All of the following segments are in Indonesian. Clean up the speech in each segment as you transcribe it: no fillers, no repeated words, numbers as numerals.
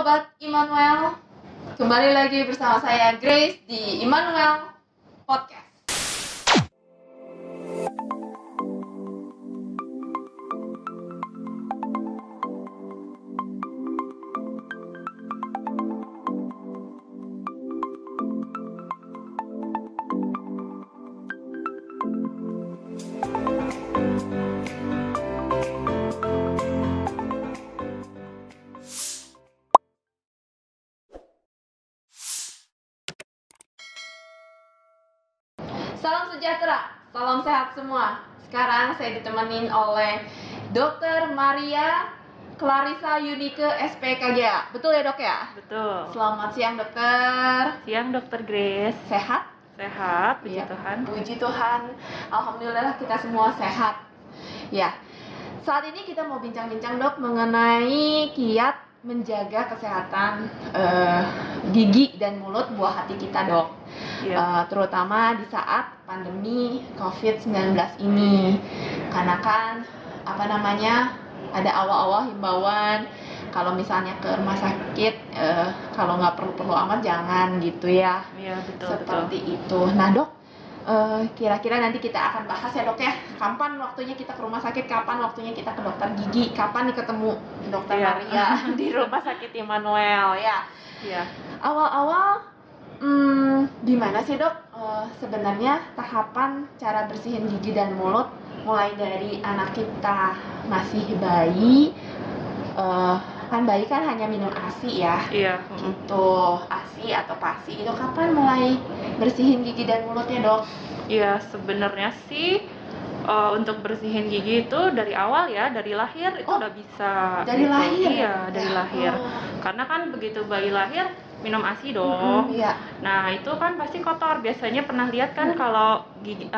Sobat Immanuel, kembali lagi bersama saya Grace di Immanuel Podcast. Salam sejahtera, salam sehat semua. Sekarang saya ditemenin oleh Dr. Maria Clarissa Yunike SPKGA. Betul ya dok ya? Betul. Selamat siang dokter. Siang Dokter Grace. Sehat? Sehat, puji Iya. Tuhan. Puji Tuhan. Alhamdulillah kita semua sehat. Ya. Saat ini kita mau bincang-bincang dok mengenai kiat menjaga kesehatan gigi dan mulut buah hati kita dok. Iya. Terutama di saat pandemi COVID-19 ini, karena kan ada awal-awal himbauan kalau misalnya ke rumah sakit kalau nggak perlu-perlu amat jangan gitu ya. Iya, betul. Seperti itu. Nah dok, kira-kira nanti kita akan bahas ya dok ya, kapan waktunya kita ke rumah sakit, kapan waktunya kita ke dokter gigi, kapan nih ketemu dokter Iya. Maria di rumah sakit Immanuel ya. Iya. Awal-awal gimana sih dok sebenarnya tahapan cara bersihin gigi dan mulut mulai dari anak kita masih bayi, kan bayi kan hanya minum ASI ya. Iya. Gitu, ASI atau PASI itu kapan mulai bersihin gigi dan mulutnya dok? Iya, sebenarnya sih untuk bersihin gigi itu dari awal ya, dari lahir itu Oh, udah bisa. dari gitu. lahir? Iya, dari lahir. Oh. Karena kan begitu bayi lahir minum ASI dong. Iya. Nah, itu kan pasti kotor. Biasanya pernah lihat kan kalau gigi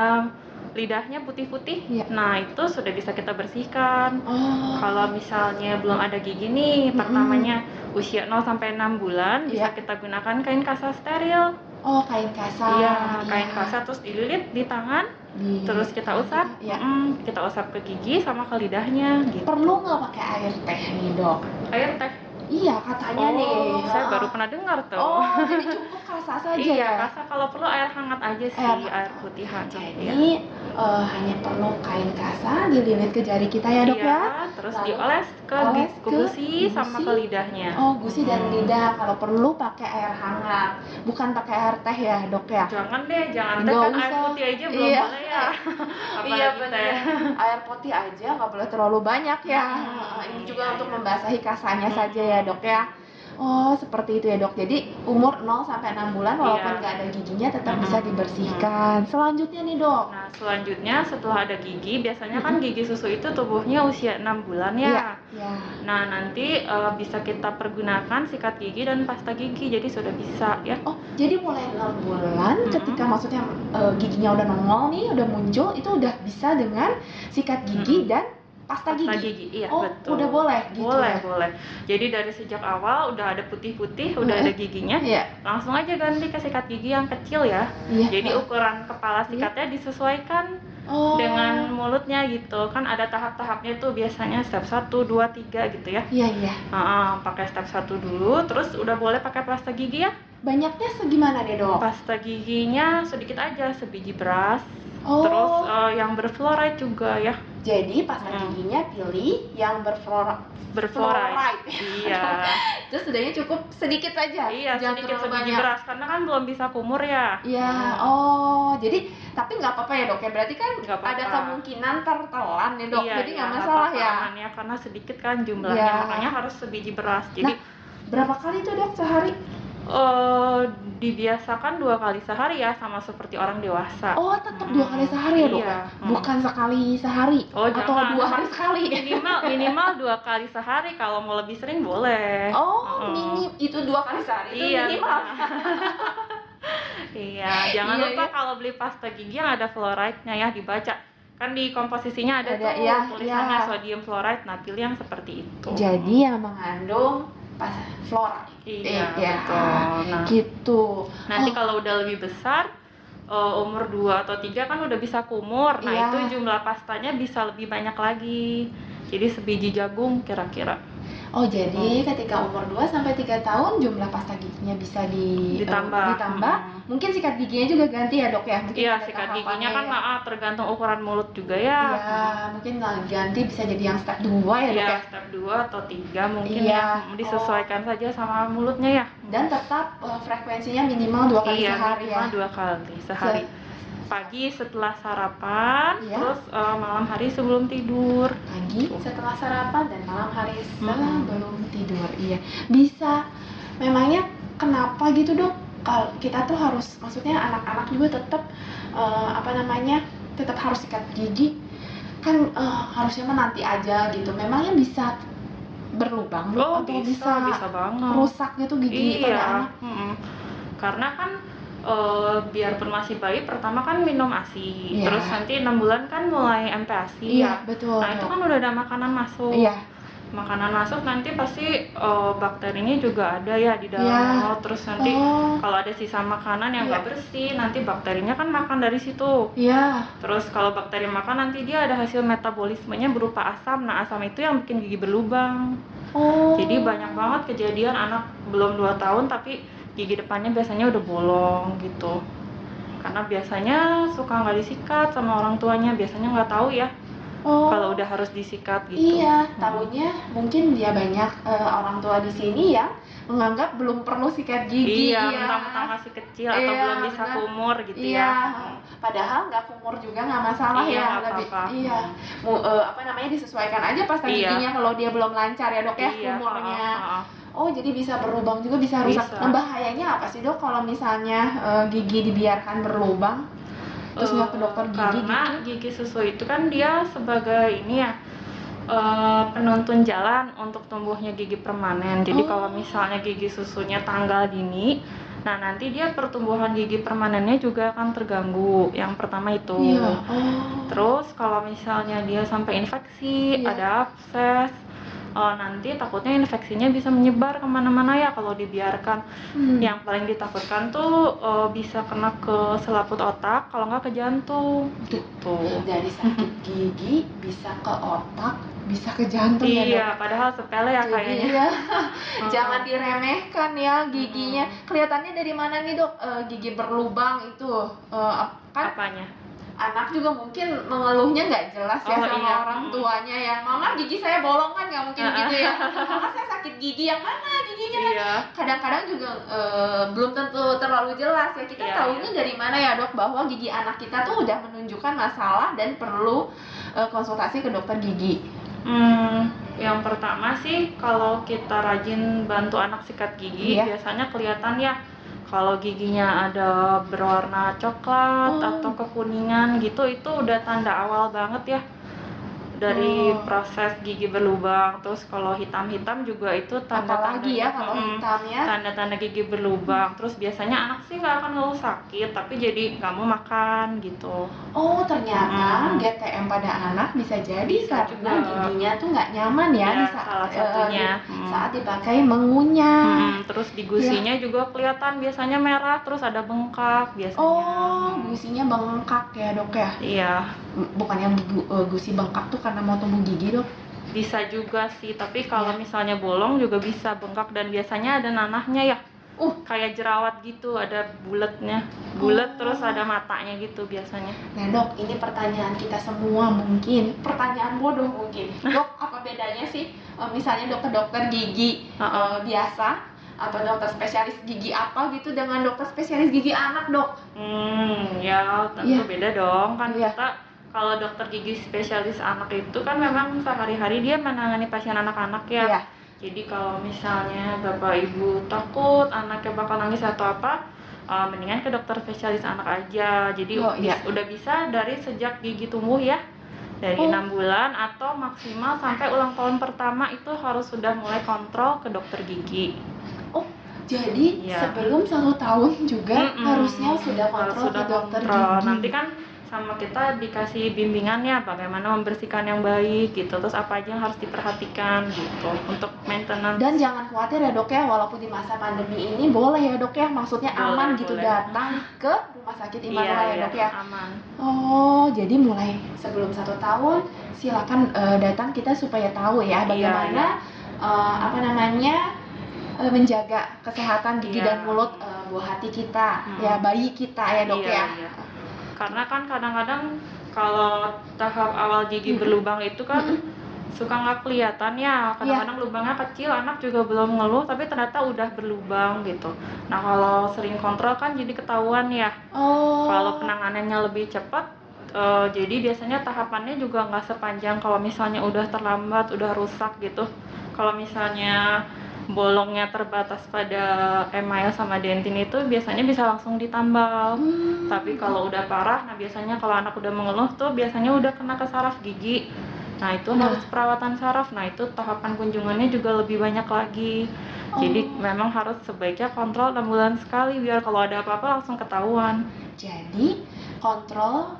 lidahnya putih-putih. Iya. Nah, itu sudah bisa kita bersihkan. Oh. Kalau misalnya belum ada gigi nih, pertamanya usia 0 sampai 6 bulan bisa Iya. kita gunakan kain kasa steril. Oh, kain kasa. Iya, kain kasa terus dililit di tangan, terus kita usap. Iya. Kita usap ke gigi sama ke lidahnya gitu. Perlu nggak pakai air teh nih dok? Air teh. Iya katanya nih. Saya baru pernah dengar tuh. Oh, jadi cukup kasa saja Iya, ya? kasa kalau perlu air hangat aja sih, air putih hangat. Jadi hanya perlu kain kasa dililit ke jari kita ya dok Iya, ya? terus Lalu dioles ke oles ke gusi sama gusi. ke lidahnya. Oh, gusi dan lidah. Kalau perlu pakai air hangat, bukan pakai air teh ya dok ya? Jangan deh, jangan teh, Nggak kan air usah. putih aja belum Iya. boleh ya. Apalagi Iya teh. benar. Air putih aja nggak boleh terlalu banyak ya. Ini juga untuk membasahi kasanya saja ya dok ya. Oh seperti itu ya dok. Jadi umur 0 sampai 6 bulan walaupun Iya. nggak ada giginya tetap bisa dibersihkan. Selanjutnya nih dok. Nah, selanjutnya setelah ada gigi, biasanya kan gigi susu itu tubuhnya usia 6 bulan ya. Iya. Nah, nanti bisa kita pergunakan sikat gigi dan pasta gigi, jadi sudah bisa ya. Oh jadi mulai 6 bulan ketika maksudnya giginya udah nongol nih, udah muncul, itu udah bisa dengan sikat gigi dan pasta gigi. Iya, Oh betul. udah boleh gitu Boleh, ya? boleh. Jadi dari sejak awal udah ada putih-putih, udah ada giginya, Iya. langsung aja ganti ke sikat gigi yang kecil ya. Iya. Jadi ukuran kepala sikatnya disesuaikan Oh. dengan mulutnya gitu. Kan ada tahap-tahapnya tuh, biasanya step 1, 2, 3 gitu ya. Iya. Pakai step 1 dulu, terus udah boleh pakai pasta gigi ya. Banyaknya segimana deh dok? Pasta giginya sedikit aja, sebiji beras. Oh. Terus yang berfluoride juga ya. Jadi pasta giginya pilih yang Berfluoride. Iya. Terus sudahnya cukup sedikit saja. Iya, Jangan sedikit terlalu sebiji banyak. beras karena kan belum bisa kumur ya. Iya. Oh, jadi tapi nggak apa-apa ya dok ya. Berarti kan Nggak apa-apa. ada kemungkinan tertelan ya dok. Iya, Jadi nggak iya, masalah apa-apa, ya. aman ya, karena sedikit kan jumlahnya, Iya. makanya harus sebiji beras. Jadi Berapa kali tuh dok sehari? dibiasakan 2 kali sehari ya, sama seperti orang dewasa. Oh, tetap 2 kali sehari ya dok? Iya. Bukan sekali sehari? Oh, atau jangan. 2 hari sekali? Minimal 2 kali sehari. Kalau mau lebih sering boleh. Oh, itu 2 kali sehari itu Iya, minimal. Iya, jangan Iya, lupa iya. kalau beli pasta gigi yang ada fluoride-nya ya, dibaca. Kan di komposisinya ada Ada, tuh iya, tulisannya iya. sodium fluoride. Nah, pilih yang seperti itu. Jadi yang mengandung fluoride. Iya, Ya. betul. Nah, Gitu. nanti kalau udah lebih besar, umur 2 atau 3 kan udah bisa kumur. Nah, Iya. itu jumlah pastanya bisa lebih banyak lagi. Jadi sebiji jagung kira-kira. Oh, jadi ketika umur 2 sampai 3 tahun jumlah pasta giginya bisa Ditambah. ditambah. Mungkin sikat giginya juga ganti ya, Dok ya? Mungkin Iya, ada sikat tahapannya giginya kan ya. tergantung ukuran mulut juga ya. Iya, mungkin ganti bisa jadi yang step 2 ya, Dok Iya, ya? step 2 atau 3 mungkin Iya. ya. Disesuaikan saja sama mulutnya ya. Dan tetap frekuensinya minimal 2 kali Iya, sehari minimal ya. 2 kali sehari. Pagi setelah sarapan, Iya. terus malam hari sebelum tidur. Pagi setelah sarapan dan malam hari sebelum tidur. Iya. Bisa. Memangnya kenapa gitu, Dok? Kalau kita tuh harus, maksudnya anak-anak juga tetap tetap harus sikat gigi. Kan harusnya menanti aja gitu. Memangnya bisa berlubang, Dok? Oh, atau bisa banget. rusak gitu gigi pada Iya. anak? Karena kan biarpun masih bayi, pertama kan minum ASI, Iya. terus nanti 6 bulan kan mulai MPASI Iya, betul, Nah, itu Dok. kan udah ada makanan masuk. Iya. Makanan masuk nanti pasti bakterinya juga ada ya di dalam Iya. mulut. Terus nanti kalau ada sisa makanan yang nggak bersih, nanti bakterinya kan makan dari situ. Iya. Terus kalau bakteri makan, nanti dia ada hasil metabolismenya berupa asam. Nah, asam itu yang bikin gigi berlubang. Jadi banyak banget kejadian anak belum 2 tahun tapi gigi depannya biasanya udah bolong gitu. Karena biasanya suka nggak disikat sama orang tuanya, biasanya nggak tahu ya kalau udah harus disikat gitu. Iya, tahunya mungkin dia banyak orang tua di sini yang menganggap belum perlu sikat gigi. Iya, mentang-mentang masih kecil atau belum bisa kumur gitu ya. Padahal nggak kumur juga nggak masalah Iya, ya. nggak apa-apa. Iya, disesuaikan aja pasta giginya kalau dia belum lancar ya, Dok ya, Iya, kumurnya. Oh, jadi bisa berlubang juga, bisa rusak. Bisa. Nah, bahayanya apa sih, Dok, kalau misalnya gigi dibiarkan berlubang? Terus nggak ke dokter gigi karena gitu? gigi susu itu kan dia sebagai ini ya penuntun jalan untuk tumbuhnya gigi permanen. Jadi kalau misalnya gigi susunya tanggal dini, nah nanti dia pertumbuhan gigi permanennya juga akan terganggu. Yang pertama itu. Iya. Terus kalau misalnya dia sampai infeksi, Iya. ada abses, nanti takutnya infeksinya bisa menyebar kemana-mana ya kalau dibiarkan. Yang paling ditakutkan tuh bisa kena ke selaput otak, kalau nggak ke jantung gitu. Dari sakit gigi bisa ke otak, bisa ke jantung ya, Dok? Iya, padahal sepele ya kayaknya. Iya. Jangan diremehkan ya giginya. Kelihatannya dari mana nih, Dok, gigi berlubang itu? Kan Apanya? anak juga mungkin mengeluhnya nggak jelas ya sama orang tuanya ya. Mama, gigi saya bolong, kan nggak mungkin gitu ya. Mama, saya sakit gigi, yang mana giginya? Iya. Kadang-kadang juga belum tentu terlalu jelas ya. Kita tahunya dari mana ya, Dok, bahwa gigi anak kita tuh udah menunjukkan masalah dan perlu konsultasi ke dokter gigi. Yang pertama sih, kalau kita rajin bantu anak sikat gigi, biasanya kelihatan ya kalau giginya ada berwarna coklat atau kekuningan gitu, itu udah tanda awal banget ya dari proses gigi berlubang. Terus kalau hitam-hitam juga itu tanda-tanda ya kalau hitamnya, tanda-tanda gigi berlubang. Terus biasanya anak sih nggak akan ngeluh sakit, tapi jadi nggak mau makan gitu. Oh, ternyata GTM pada anak bisa jadi karena giginya tuh nggak nyaman ya, salah satunya saat dipakai mengunyah. Terus di gusinya juga kelihatan biasanya merah, terus ada bengkak biasanya. Oh, gusinya bengkak ya, Dok ya? Iya. Bukan yang gusi bengkak tuh karena mau tumbuh gigi, Dok? Bisa juga sih, tapi kalau misalnya bolong juga bisa bengkak, dan biasanya ada nanahnya ya. Kayak jerawat gitu, ada bulat terus ada matanya gitu biasanya. Nah, Dok, ini pertanyaan kita semua mungkin, pertanyaan bodoh mungkin. Dok, apa bedanya sih misalnya dokter gigi biasa atau dokter spesialis gigi apa gitu dengan dokter spesialis gigi anak, Dok? Ya tentu beda dong, kan kita kalau dokter gigi spesialis anak itu kan memang sehari-hari dia menangani pasien anak-anak ya. Jadi kalau misalnya bapak ibu takut anaknya bakal nangis atau apa, mendingan ke dokter spesialis anak aja. Jadi udah bisa dari sejak gigi tumbuh ya, dari 6 bulan atau maksimal sampai ulang tahun pertama itu harus sudah mulai kontrol ke dokter gigi. Jadi sebelum 1 tahun juga harusnya sudah kontrol ke dokter gigi. Nanti kan sama kita dikasih bimbingan ya bagaimana membersihkan yang baik gitu, terus apa aja yang harus diperhatikan gitu untuk maintenance. Dan jangan khawatir ya, Dok ya, walaupun di masa pandemi ini boleh ya, Dok ya, maksudnya aman gitu datang ke rumah sakit Immanuel ya, Dok ya. Aman. Oh, jadi mulai sebelum 1 tahun silakan datang kita supaya tahu ya bagaimana menjaga kesehatan gigi dan mulut buah hati kita, ya bayi kita ya dok ya. Iya. Karena kan kadang-kadang kalau tahap awal gigi berlubang itu kan suka nggak kelihatan ya, kadang-kadang lubangnya kecil, anak juga belum ngeluh tapi ternyata udah berlubang gitu. Nah kalau sering kontrol kan jadi ketahuan ya. Kalau penanganannya lebih cepat, jadi biasanya tahapannya juga nggak sepanjang kalau misalnya udah terlambat, udah rusak gitu. Kalau misalnya bolongnya terbatas pada email sama dentin itu biasanya bisa langsung ditambal. Tapi kalau udah parah, nah biasanya kalau anak udah mengeluh tuh biasanya udah kena ke saraf gigi. Nah itu harus perawatan saraf. Nah itu tahapan kunjungannya juga lebih banyak lagi. Jadi memang harus sebaiknya kontrol 6 bulan sekali biar kalau ada apa-apa langsung ketahuan. Jadi kontrol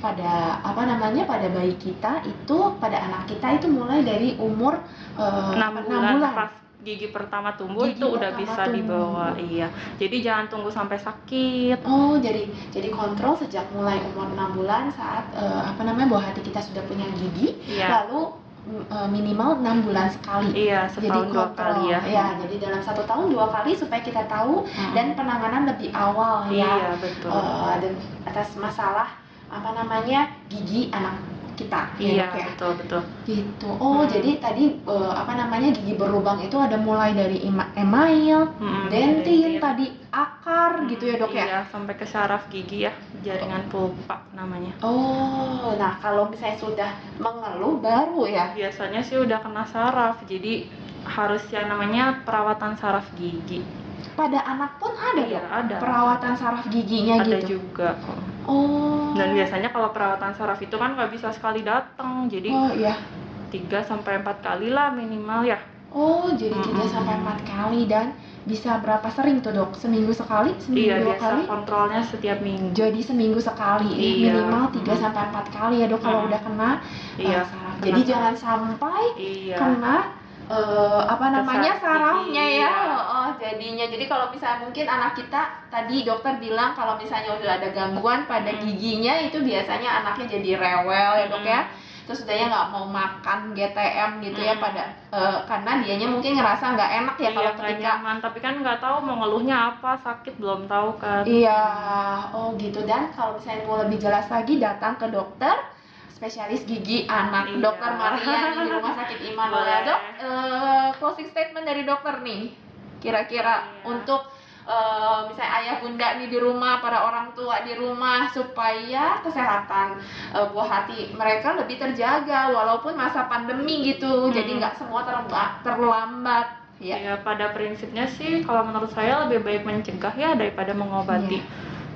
pada pada bayi kita itu, pada anak kita itu mulai dari umur 6 bulan. Pas gigi pertama tumbuh itu udah bisa dibawa. Iya. Jadi jangan tunggu sampai sakit. Jadi kontrol sejak mulai umur 6 bulan saat buah hati kita sudah punya gigi, lalu minimal 6 bulan sekali. Iya, setahun 2 kali ya. Ya, jadi dalam 1 tahun 2 kali supaya kita tahu dan penanganan lebih awal ya. Iya, betul. Dan atas masalah gigi anak kita. Iya, ya, betul. Gitu. Jadi tadi gigi berlubang itu ada mulai dari email, dentin, tadi akar gitu ya dok ya. Iya, sampai ke saraf gigi ya, jaringan pulpa namanya. Nah kalau misalnya sudah mengeluh baru ya. Biasanya sih udah kena saraf, jadi harus yang namanya perawatan saraf gigi. Pada anak pun ada dok? Ada. Perawatan saraf giginya ada gitu? Ada juga. Dan biasanya kalau perawatan saraf itu kan nggak bisa sekali datang, jadi 3-4 kali lah minimal ya. Jadi 3-4 kali. Dan bisa berapa sering tuh dok? Seminggu sekali? Seminggu 2 kali? Biasa kontrolnya setiap minggu. Jadi seminggu sekali, minimal 3-4 kali ya dok kalau udah kena saraf. Jadi jangan sampai kena sarafnya ya. Jadinya jadi kalau misalnya mungkin anak kita tadi dokter bilang kalau misalnya udah ada gangguan pada giginya itu biasanya anaknya jadi rewel ya dok ya. Terus udahnya nggak mau makan GTM gitu ya karena dianya mungkin ngerasa nggak enak ya kalau ketika nyaman, tapi kan nggak tahu mau ngeluhnya apa, sakit belum tahu kan. Gitu. Dan kalau misalnya mau lebih jelas lagi datang ke dokter spesialis gigi anak, Dokter Maria di Rumah Sakit Immanuel. Dok, closing statement dari dokter nih, kira-kira untuk misalnya ayah bunda nih di rumah, para orang tua di rumah, supaya kesehatan buah hati mereka lebih terjaga walaupun masa pandemi gitu. Jadi nggak semua terlambat. Ya, pada prinsipnya sih kalau menurut saya lebih baik mencegah ya daripada mengobati.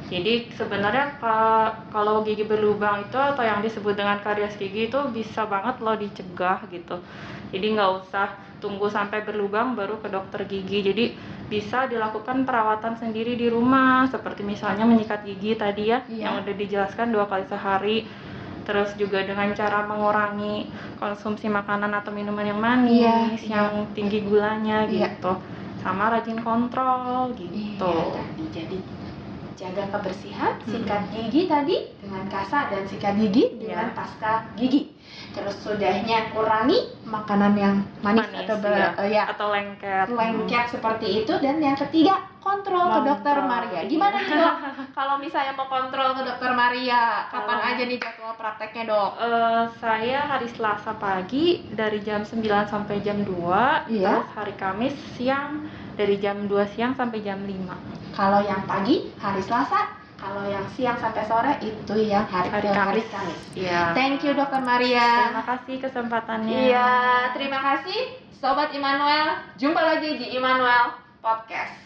Jadi sebenarnya kalau gigi berlubang itu atau yang disebut dengan karies gigi itu bisa banget loh dicegah gitu. Jadi nggak usah tunggu sampai berlubang baru ke dokter gigi. Jadi bisa dilakukan perawatan sendiri di rumah, seperti misalnya menyikat gigi tadi ya, yang udah dijelaskan 2 kali sehari. Terus juga dengan cara mengurangi konsumsi makanan atau minuman yang manis, yang tinggi gulanya gitu. Sama rajin kontrol gitu. Jadi jaga kebersihan, sikat gigi tadi dengan kasa dan sikat gigi dengan pasta gigi. Terus sudahnya kurangi makanan yang manis atau lengket seperti itu. Dan yang ketiga, kontrol ke Dokter Maria. Gimana nih dok? Kalau misalnya mau kontrol ke Dokter Maria, kapan aja nih jadwal prakteknya dok? Saya hari Selasa pagi dari jam 9 sampai jam 2. Terus hari Kamis siang dari jam 2 siang sampai jam 5. Kalau yang pagi hari Selasa, kalau yang siang sampai sore itu yang hari Kamis. Thank you Dokter Maria. Terima kasih kesempatannya. Terima kasih Sobat Immanuel. Jumpa lagi di Immanuel Podcast.